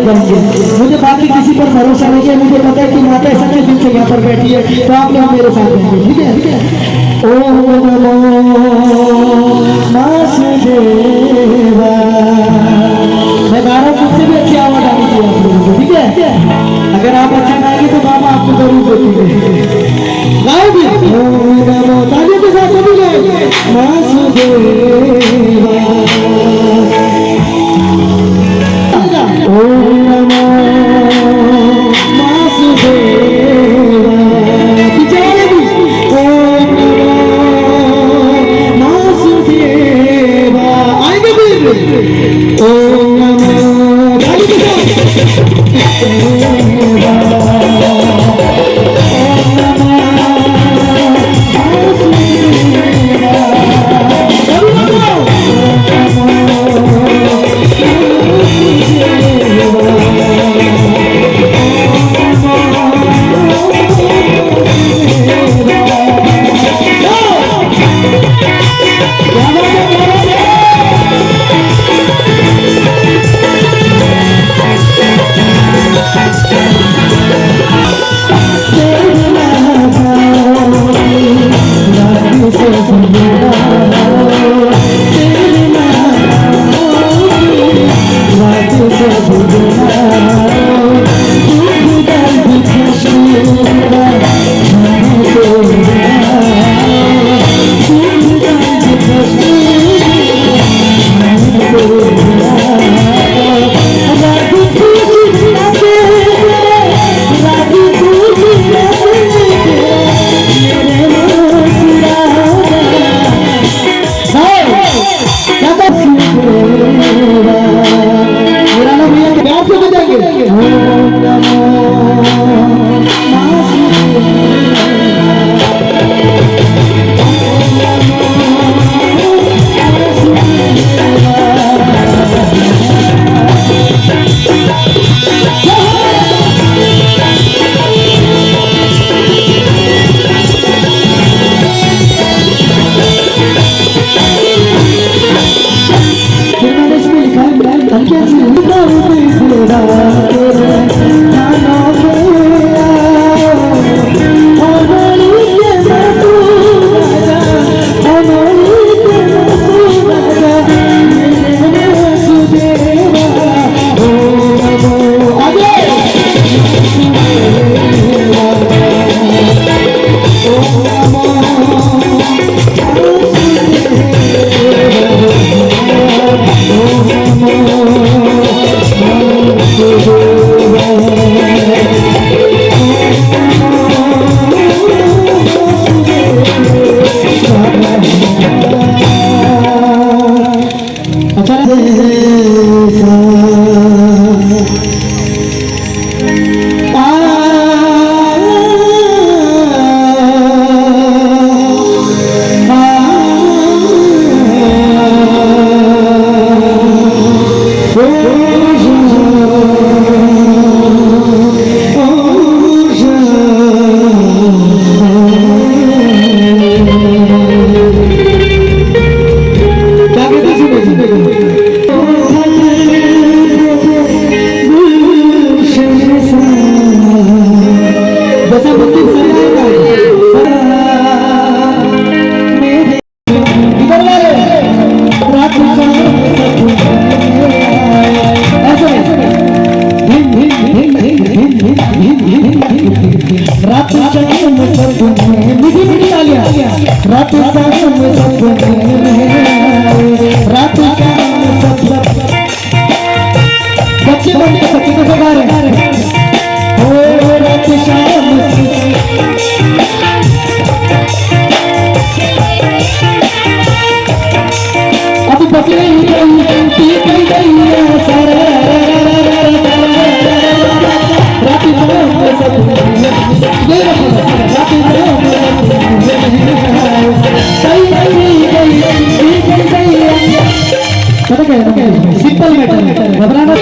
करेंगे। मुझे बाकी किसी पर भरोसा नहीं है, मुझे पता है कि माता सच्चे दिल से यहाँ पर बैठी है, तो आप लोग मेरे साथ रहेंगे, ठीक है? ओम नमो वासुदेवा। मैं गा रहा हूँ, मुझसे भी अच्छी आवाज आनी चाहिए आप लोगों को, ठीक है? अगर आप अच्छा गाएंगे तो मामा आपको जरूर देखेंगे। गाओगे? ओम नमो, तालियों के साथ सभी लोग वासुदेवा। ओम नमो वासुदेवा। पीछे वाले भी ओम नमो वासुदेवा। आएंगे भी ओम नमो सिंपल मैटर घबराना